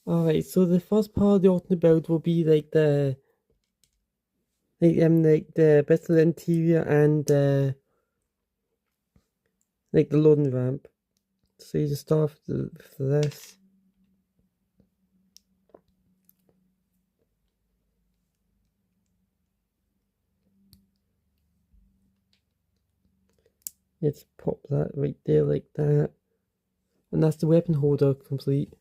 Alright, so the first part of the alternate build will be like the bits of the interior and like the loading ramp. So you just start with this. Let's pop that right there like that. And that's the weapon holder complete.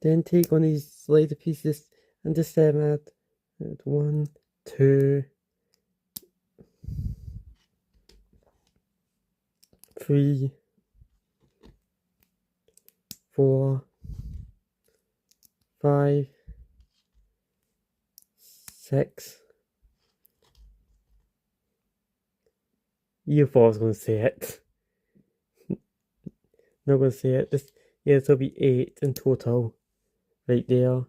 Then take one of these slider pieces and just add 1, 2, 3, 4, 5, 6. You thought I was going to say it. Not going to say it. This will be 8 in total. Right there.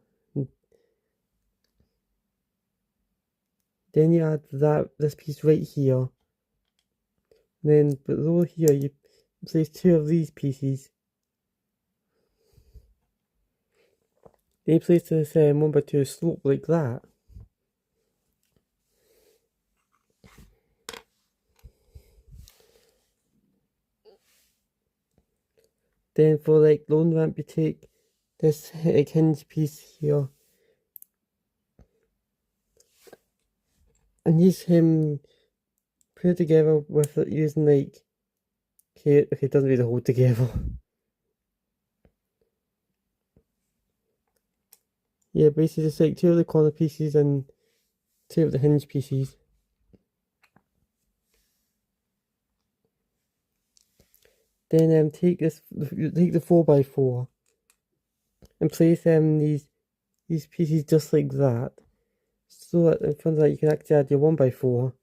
Then you add this piece right here. And then below here you place 2 of these pieces. Then you place this 1x2 slope like that. Then for like loading ramp you take this like hinge piece here. And use him put it together with it using like okay, it doesn't really hold together. Yeah, basically just like 2 of the corner pieces and 2 of the hinge pieces. Then take the 4x4 and place these pieces just like that. So that in front of that you can actually add your 1x4.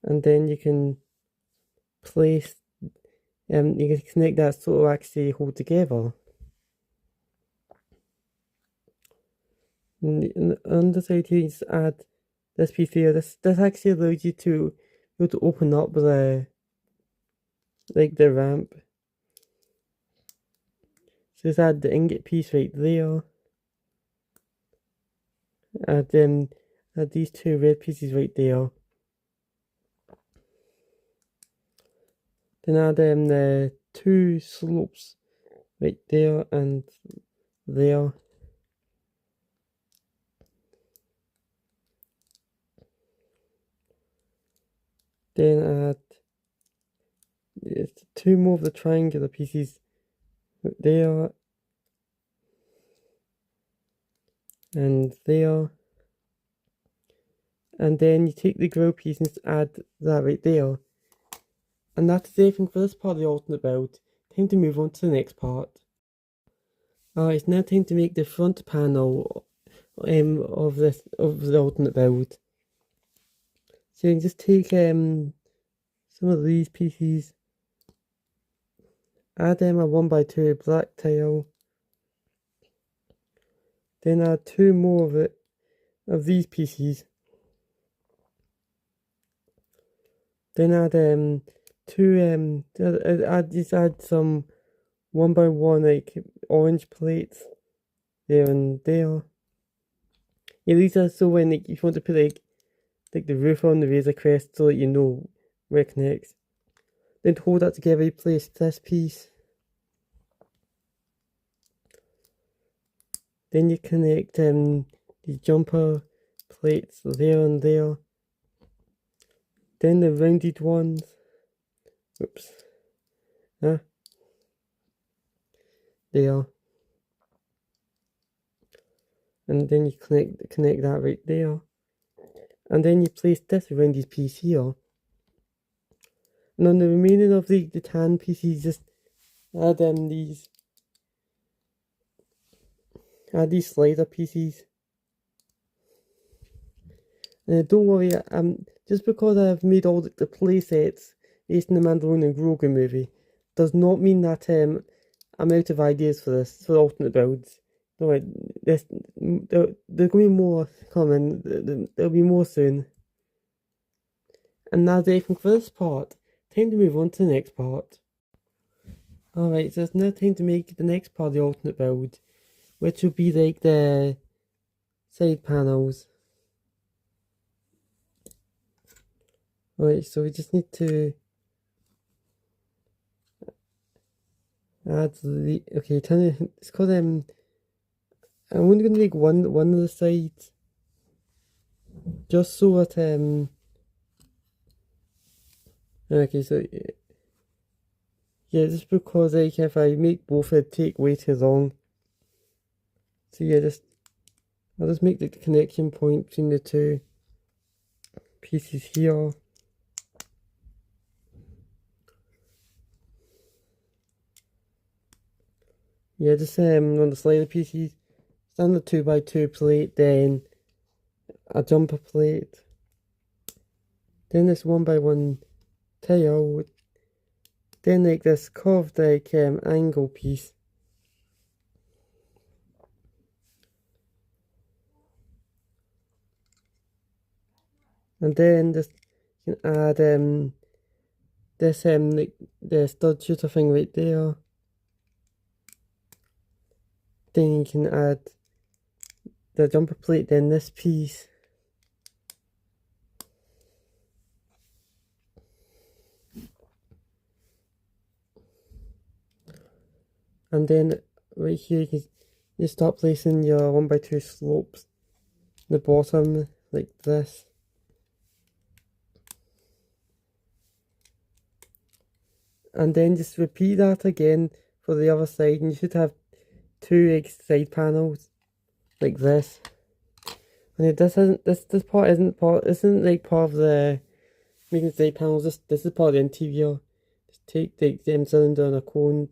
And then you can place you can connect that so it'll actually hold together. And on the side here you just add this piece here. This actually allows you to be able to open up the ramp. So just add the ingot piece right there. Add these 2 red pieces right there. Then add the 2 slopes right there and there. Then add 2 more of the triangular pieces right there and there. And then you take the grill piece and add that right there. And that's everything for this part of the alternate build. Time to move on to the next part. It's now time to make the front panel of the alternate build. So you can just take some of these pieces, add a 1x2 black tile, then add 2 more of these pieces, then add add some 1x1 like orange plates there and there. Yeah, these are so when like, if you want to put like the roof on the Razor Crest so that you know where it connects. Then to hold that together you place this piece. Then you connect the jumper plates there and there. Then the rounded ones. Oops. There. And then you connect that right there. And then you place this rounded piece here. And on the remaining of the tan pieces, just add these slider pieces. Don't worry, just because I've made all the play sets based on the Mandalorian and Grogu movie, does not mean that I'm out of ideas for the alternate builds. No, there's going to be more coming. There'll be more soon. And that's everything for this part. Time to move on to the next part. Alright, so it's now time to make the next part of the alternate build, which will be like the side panels. Alright, so we just need to add the, okay, it's called, I'm only going to make one of the sides, just so that, okay, so, yeah, just because, like, if I make both, it'd take way too long. So yeah, I'll just make the connection point between the two pieces here. Yeah, just on the slider pieces, standard 2x2 plate, then a jumper plate, then this 1x1 tail, then like this curved like angle piece, and then just you can add this like the stud shooter thing right there. Then you can add the jumper plate, then this piece. And then right here you start placing your 1x2 slopes in the bottom like this. And then just repeat that again for the other side, and you should have two side panels like this. And this part isn't like part of the making side panels. This is part of the interior. Just take the cylinder and a cone,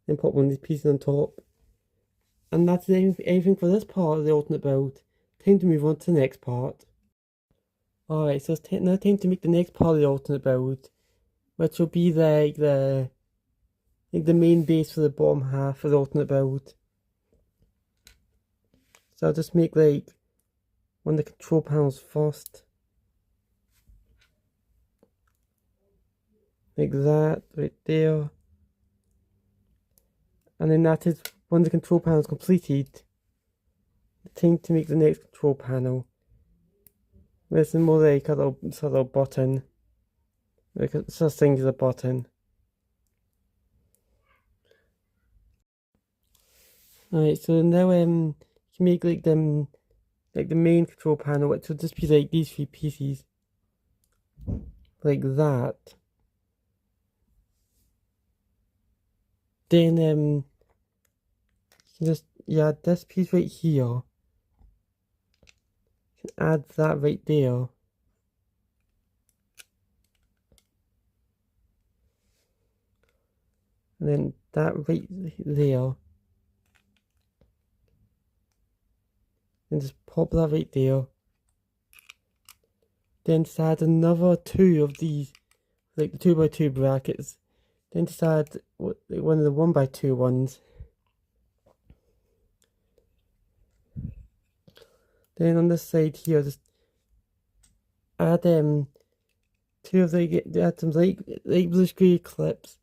then put one of these pieces on top. And that's everything for this part of the alternate build. Time to move on to the next part. Alright, so it's now time to make the next part of the alternate build, which will be the main base for the bottom half of the alternate build. So I'll just make like one of the control panels first. Like that, right there. And then that is when the control panel is completed. Time to make the next control panel. There's more like a little button. Like it's a singular button. Alright, so now you can make like the main control panel, which will just be like these three pieces. Like that. Then you can just add this piece right here. You can add that right there. And then that right there. And just pop that right there. Then just add another two of these, like the 2x2 brackets. Then just add one of the 1x2 ones. Then on this side here, just add two of add some light bluish grey clips,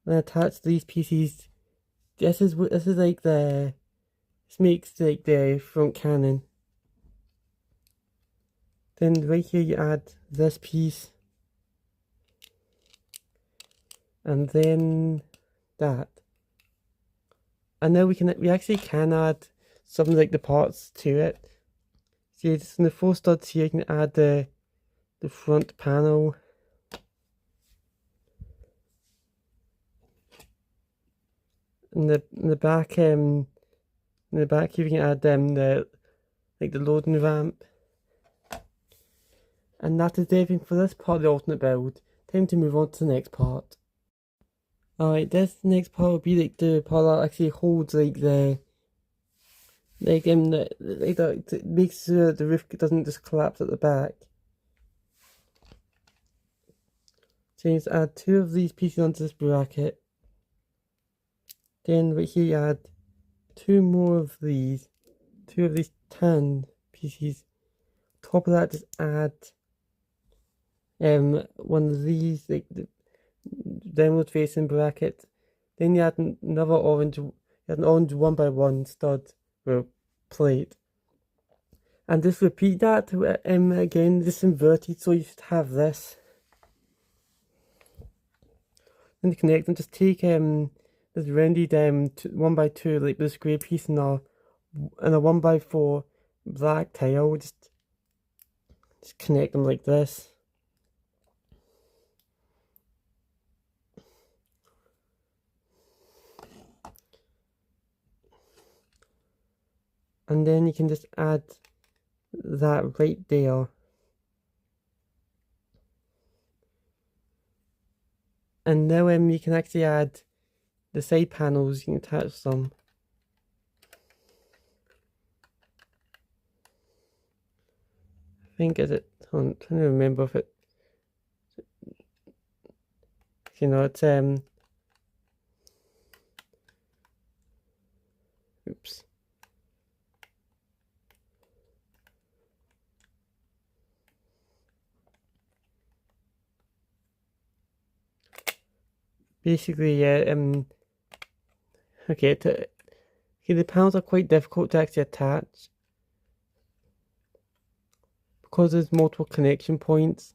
and attach these pieces. This makes like the front cannon. Then right here you add this piece, and then that. And now we actually can add something like the parts to it. See, just in the 4 studs here, you can add the front panel. In the back here you can add the loading ramp. And that is everything for this part of the alternate build. Time to move on to the next part. Alright, this next part will be like the part that actually holds it makes sure the roof doesn't just collapse at the back. So you just add 2 of these pieces onto this bracket. Then right here you add 2 more of these, 2 of these tan pieces. Top of that just add one of these, like the downward facing bracket. Then you add another orange, you add an orange 1x1 stud or plate. And just repeat that again, just inverted, so you should have this. And to connect them, just take this rounded 1x2 like this grey piece and a 1x4 black tile. Just connect them like this. And then you can just add that right there. And now you can actually add the side panels, you can attach them. I think I'm trying to remember if it, you know, it's oops. Basically, yeah, okay, the panels are quite difficult to actually attach because there's multiple connection points.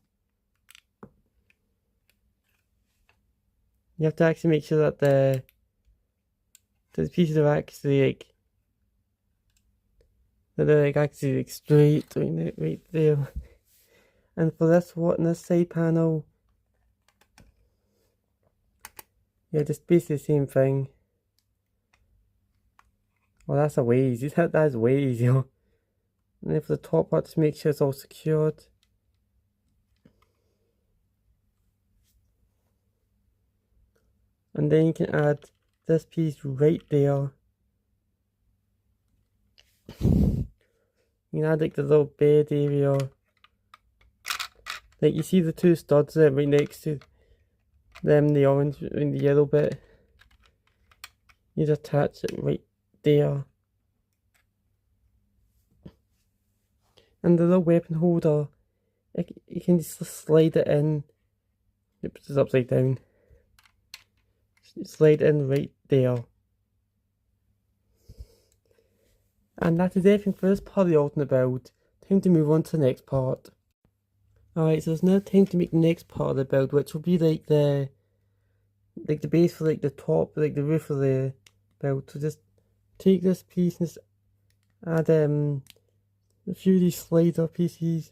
You have to actually make sure that the pieces are actually actually straight right there. And for this side panel, yeah, just basically the same thing. Well, that's way easy. That's way easier. And then for the top part, just make sure it's all secured. And then you can add this piece right there. You can add like the little bed area. Like you see the two studs there right next to them, the orange and the yellow bit. You just attach it right there. And the little weapon holder, you can just slide it in. Oops, it's upside down. Slide in right there. And that is everything for this part of the alternate build. Time to move on to the next part. Alright, so it's now time to make the next part of the build, which will be like the base for like the top, like the roof of the build. So just take this piece and just add a few of these slider pieces.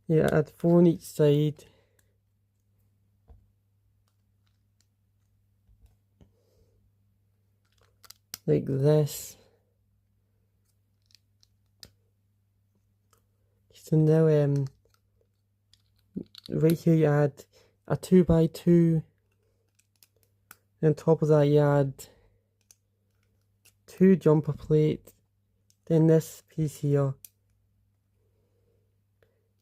Yeah, add 4 on each side. Like this. So now right here you add a 2x2. And on top of that you add 2 jumper plates. Then this piece here.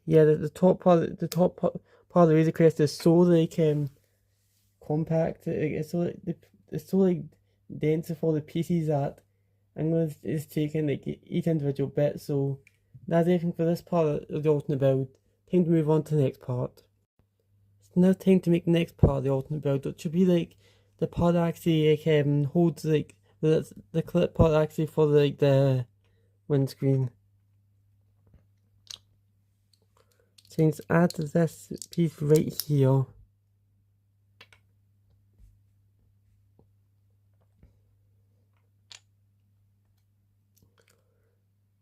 Yeah, the top part of the Razor Crest is so compact. It's so dense with all the pieces that I'm going to just take in each individual bit. So that's everything for this part of the alternate build. Time to move on to the next part. It's now time to make the next part of the alternate build, which should be the part that actually holds the clip part actually for the windscreen. So let's add this piece right here.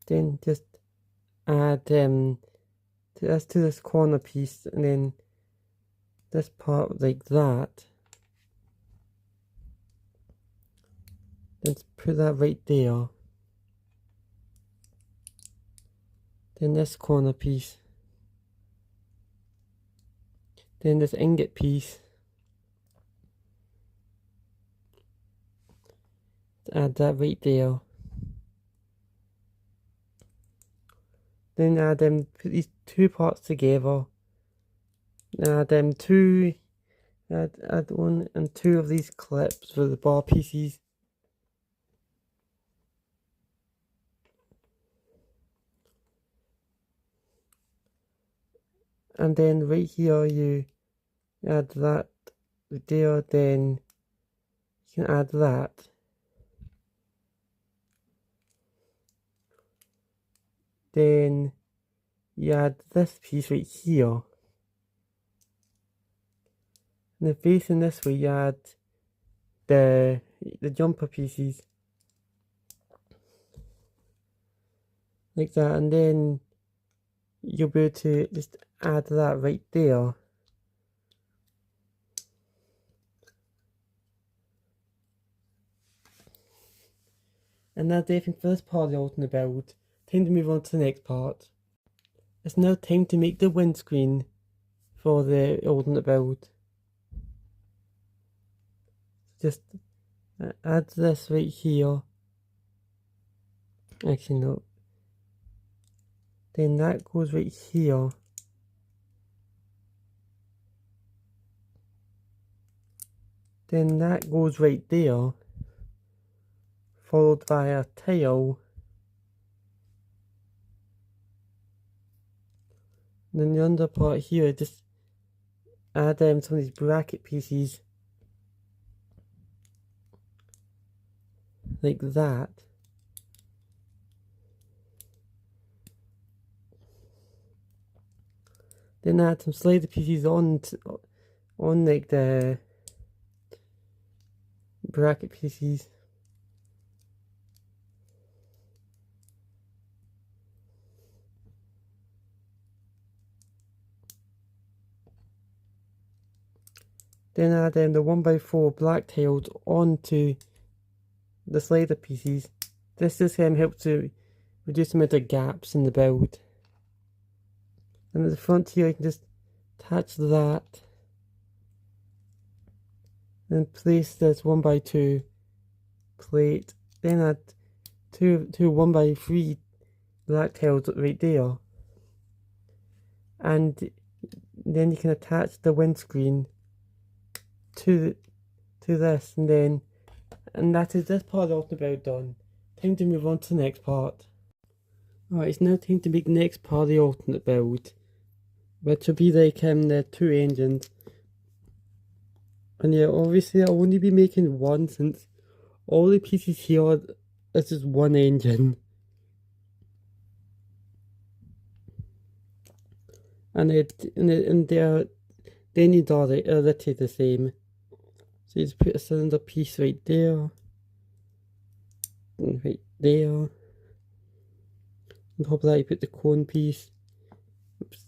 Then just add to this corner piece, and then this part like that. Then put that right there. Then this corner piece. Then this ingot piece. Add that right there. Then add put these two parts together. Add add 1 and 2 of these clips for the bar pieces. and then right here you add that there, then you can add that. Then you add this piece right here. And then facing this way you add the jumper pieces. Like that, and then you'll be able to just add that right there. And that's everything for this part of the alternate build. Time to move on to the next part. It's now time to make the windscreen for the alternate build. Just add this right here. Actually no. Then that goes right here. Then that goes right there. Followed by a tail. And then the under part here, just add some of these bracket pieces. Like that. Then add some slider pieces on like the bracket pieces. Then add the 1x4 black tails onto the slider pieces. This just helps to reduce the amount of gaps in the build. And at the front here you can just attach that. Then place this 1x2 plate. Then add two 1x3 black tails right there. And then you can attach the windscreen to this, and that is this part of the alternate build done. Time to move on to the next part. Alright, it's now time to make the next part of the alternate build, which will be like the two engines. And yeah, obviously I'll only be making one since all the pieces here is just one engine. And they need all literally the same. So you just put a cylinder piece right there. And right there. On top of that you put the cone piece. Oops.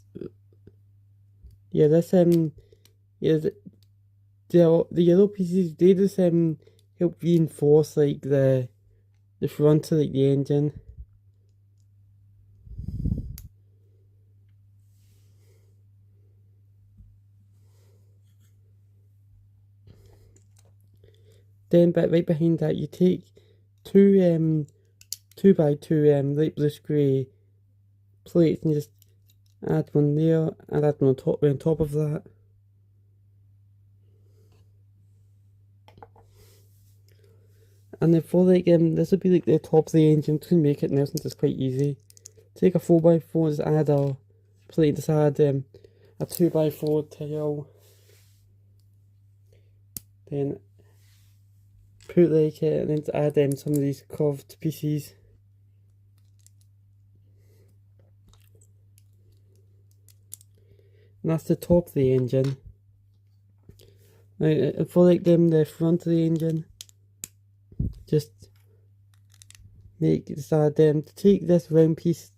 Yeah, this yeah, the yellow pieces, they just help reinforce like the front of like the engine. Then right behind that you take two 2x2 light bluish grey plates and just add one there and add one on top of that. And then for like this would be like the top of the engine to make it now since it's quite easy. Take a 4x4, just add a plate, just add a 2x4 tail. Then put like and then add some of these curved pieces. And that's the top of the engine. Now for like the front of the engine, just add to take this round piece,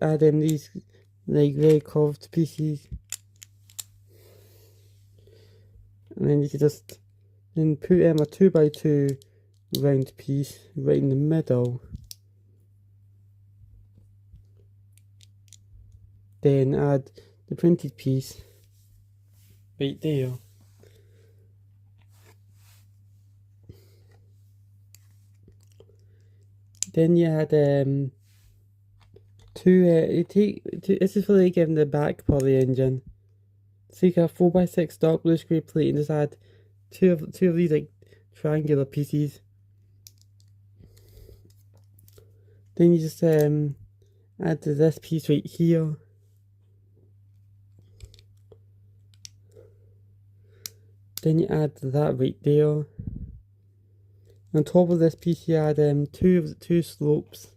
add these like very curved pieces, and then you can just put a 2x2 round piece right in the middle. Then add the printed piece right there. Then you add this is for like the back part of the engine. Take a 4x6 dark bluish grey plate and just add two of these like triangular pieces. Then you just add this piece right here. then you add that right there. On top of this piece you add two slopes.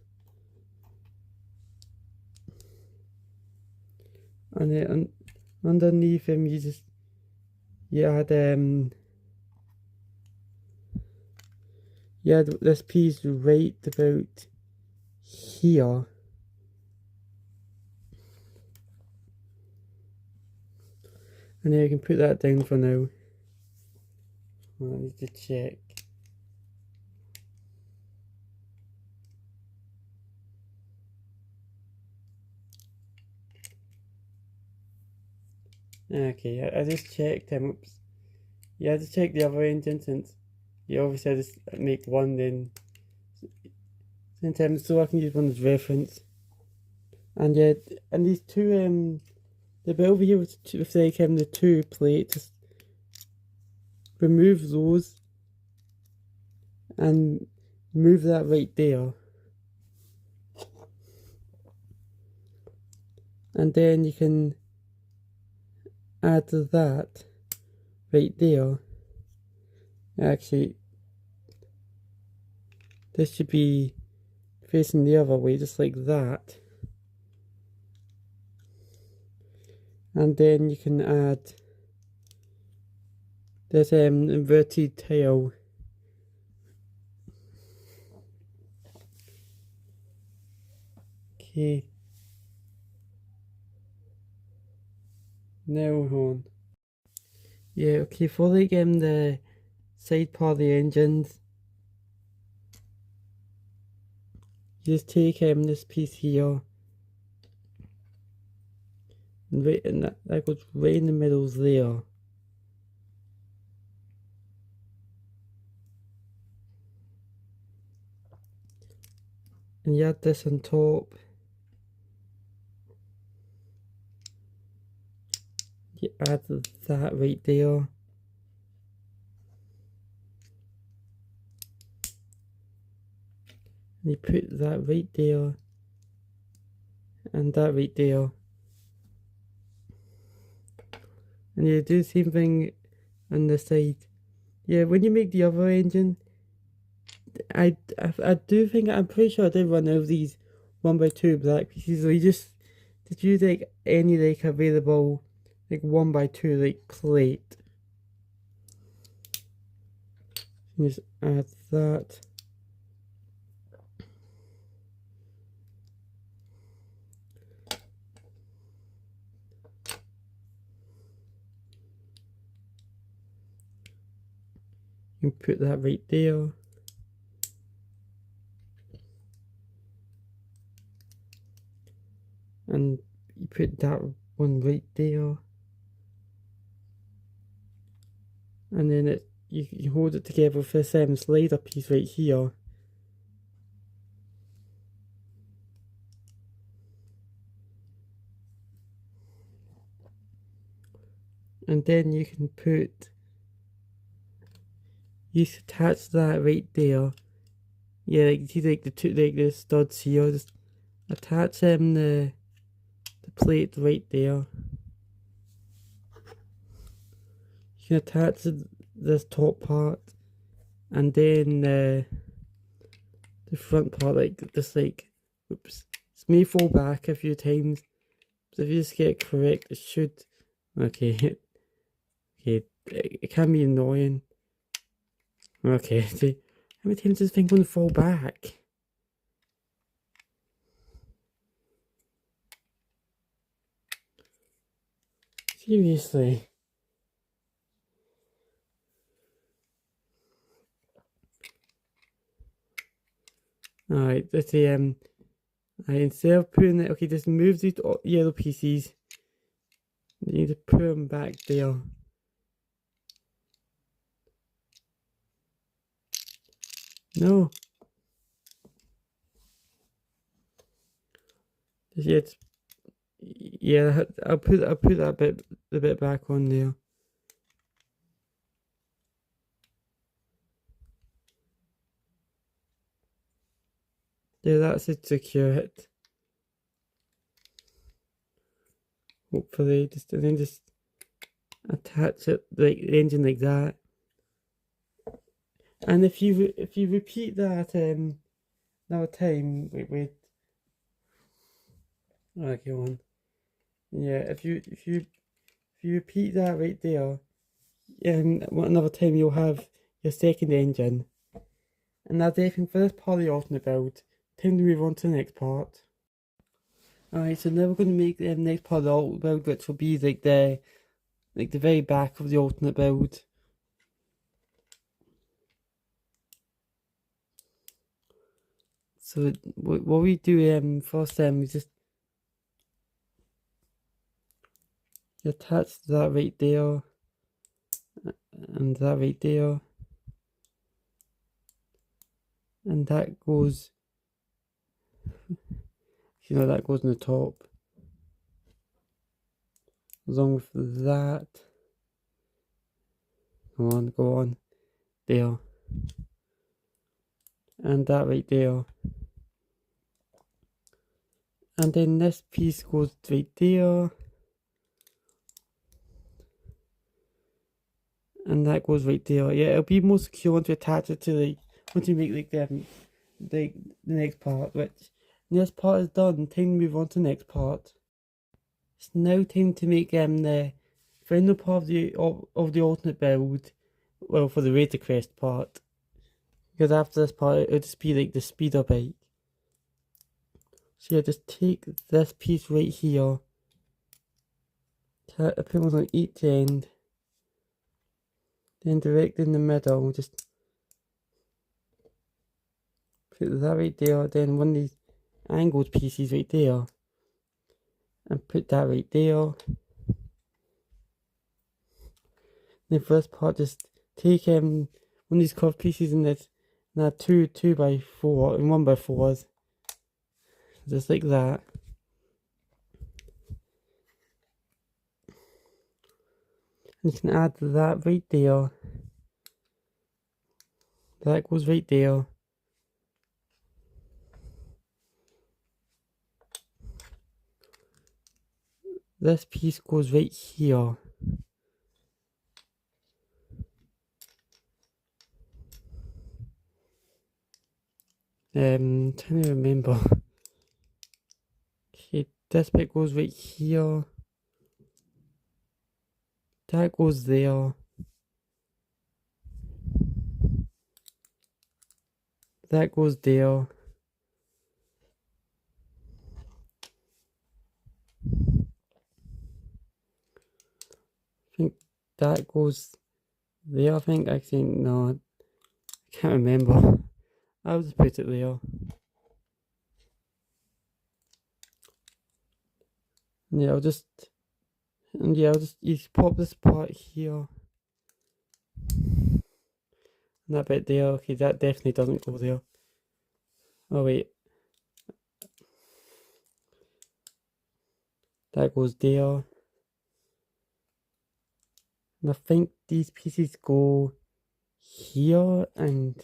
And then underneath him you add this piece right about here. And then you can put that down for now. I need to check. Okay, I just checked him. Oops. Yeah, I just checked the other engine since you obviously just make one then. So I can use one as reference. And yeah, and these two the bit over here with like the two plates, just remove those and move that right there. And then you can add that right there. Actually, this should be facing the other way, just like that. And then you can add this inverted tail. Okay. Now on. Yeah, okay, for like the side part of the engines, you just take this piece here and that goes right in the middle there. And you add this on top. You add that right there. And you put that right there. And that right there. And you do the same thing on the side. Yeah, when you make the other engine, I do think, I'm pretty sure I did run over these 1x2 black pieces. So did you like any like available like 1x2 like plate? Just add that. You put that right there. And you put that one right there. And then you hold it together with this slider piece right here. And then you can attach that right there. Yeah, like see like the studs here. Just attach the plate right there. You can attach this top part, and then the front part oops. This may fall back a few times, but if you just get it correct, it should. Okay, okay, it can be annoying. Okay, see, how many times does this thing going to fall back? Seriously. Alright, let's see, instead of putting it, okay, just move these yellow pieces. You need to put them back there. No. Yeah, I'll put that the bit back on there. Yeah, that's it, secure it. Hopefully, just attach it like the engine like that. And if you repeat that another time, wait, okay, on. Yeah, if you repeat that right there, another time you'll have your second engine. And that's everything for this part of the alternate build. Time to move on to the next part. Alright, so now we're going to make the next part of the alternate build, which will be like the very back of the alternate build. So what we do first we just attach that right there, and that right there, and that goes, that goes on the top, along with that. Go on, there, and that right there, and then this piece goes right there, and that goes right there. Yeah, it'll be more secure once you attach it to once you make the next part. Which this part is done. Time to move on to the next part. It's now time to make the final part of the alternate build. Well, for the Razor Crest part, because after this part it'll just be like the speeder bike. So yeah, just take this piece right here, put one on each end, then direct in the middle, just put that right there, then one of these angled pieces right there, and put that right there. Then for this part, just take one of these curved pieces in this, and add 2x4 and 1x4s, just like that. And you can add that right there. That goes right there. This piece goes right here. Trying to remember. Okay, this bit goes right here. That goes there. That goes there. I think that goes there. I think actually no, I can't remember. I'll just put it there. Yeah, I'll just pop this part here. And that bit there. Okay, that definitely doesn't go there. Oh wait. That goes there. And I think these pieces go here and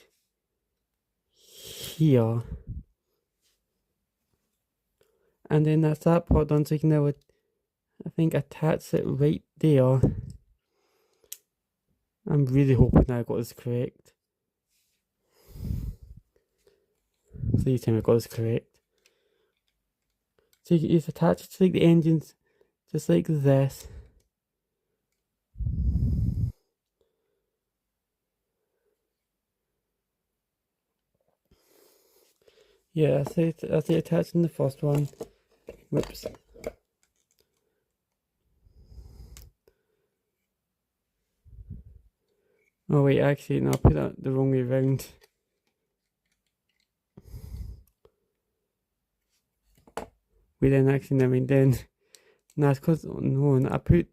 here. And then that's that part done, so you can now, I think, attach it right there. I'm really hoping I got this correct. Please tell me I got this correct. So you just attach it to like the engines, just like this. Yeah, I say attaching the first one. Whoops. Oh wait, actually no, I put that the wrong way around. Wait, then actually I mean then. No, it's cause no, I put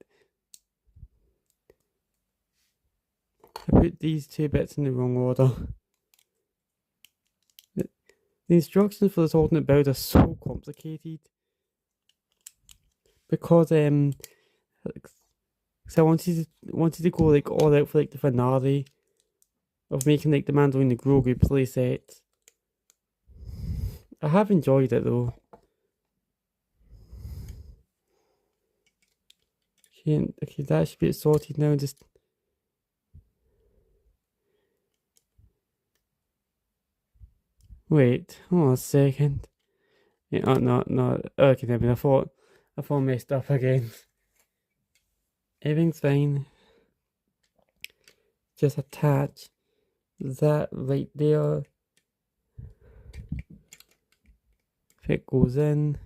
these two bits in the wrong order. The instructions for this alternate build are so complicated. Because so I wanted to go like all out for like the finale of making like the Mandalorian and Grogu playset. I have enjoyed it though. Okay, that should be sorted now. Just wait, hold on a second. Yeah, oh, no. Okay, I thought I messed up again. Everything's fine. Just attach that right there. If it goes in,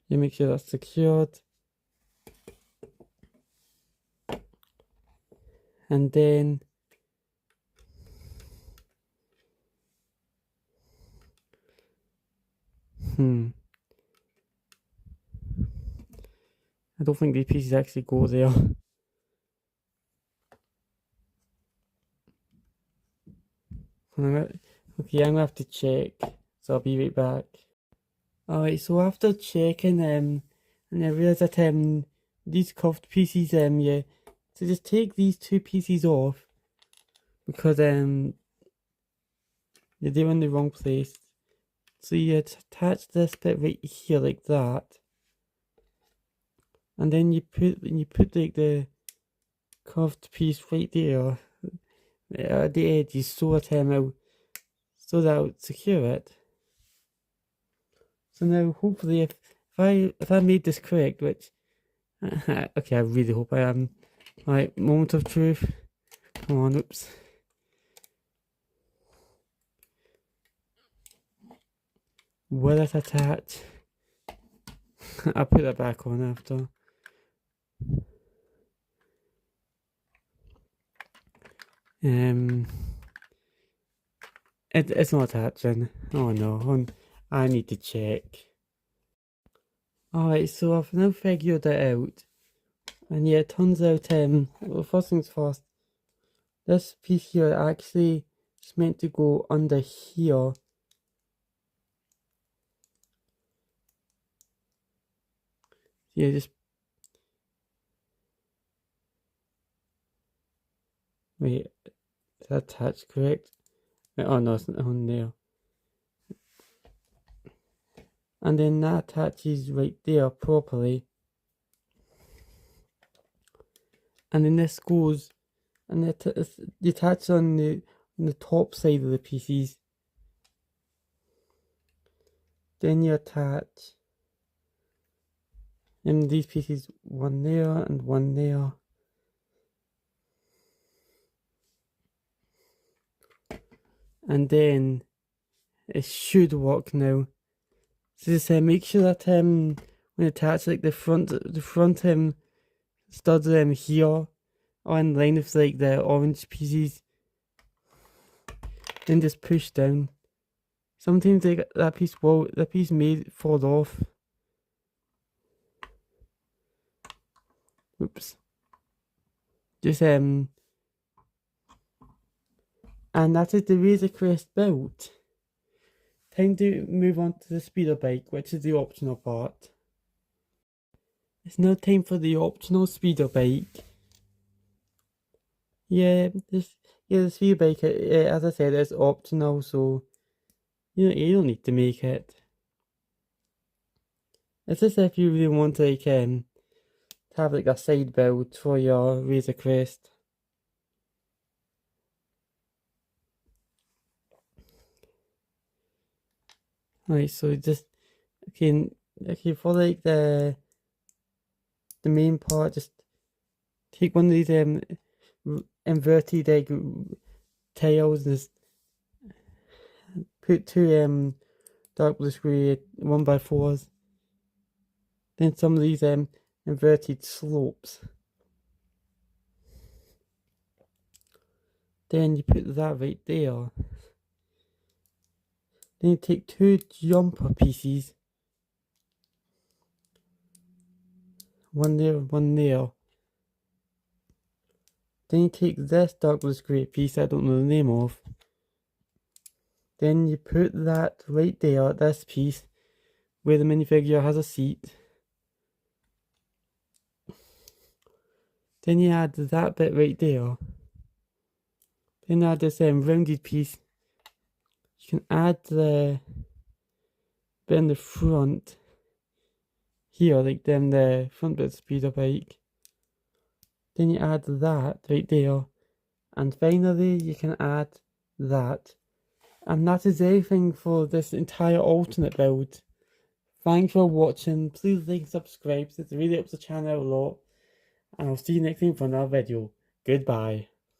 you make sure that's secured. And then I don't think these pieces actually go there. Okay, I'm gonna have to check. So I'll be right back. Alright, so after checking and I realised that these curved pieces yeah. So just take these two pieces off because they're in the wrong place. So you attach this bit right here like that. And then you put like the curved piece right there at the edges so that'll secure it. So now hopefully if I made this correct, which okay, I really hope I am. Right, moment of truth. Come on, oops. Will it attach? I'll put that back on after. It's not attaching. Oh no, I need to check. Alright, so I've now figured it out. And yeah, it turns out, well, first things first, this piece here actually is meant to go under here. Yeah, just wait, is that attached correct? Wait, oh no, it's not on there. And then that attaches right there properly. And then this goes, and it attaches on the top side of the pieces. Then you attach, and these pieces, one there and one there. And then it should work now. So just make sure that when you attach like the front studs here are in line with like the orange pieces. Then just push down. Sometimes like that piece may fall off. Oops. Just and that is the Razor Crest built. Time to move on to the speeder bike, which is the optional part. It's now time for the optional speeder bike. Yeah, the speeder bike, as I said, is optional, so you don't need to make it. It's just if you really want to have like a side build for your Razor Crest. Right, so just okay for like the main part, just take one of these inverted egg tails and just put two dark blue square 1x4s. Then some of these inverted slopes. Then you put that right there. Then you take two jumper pieces. One there, one there. Then you take this dark blue square piece I don't know the name of. Then you put that right there, this piece, where the minifigure has a seat. Then you add that bit right there. Then add this rounded piece. You can add the bit in the front here, like them the front bit speeder bike. Then you add that right there. And finally you can add that. And that is everything for this entire alternate build. Thanks for watching. Please like and subscribe. It really helps the channel out a lot. And I'll see you next time for another video. Goodbye.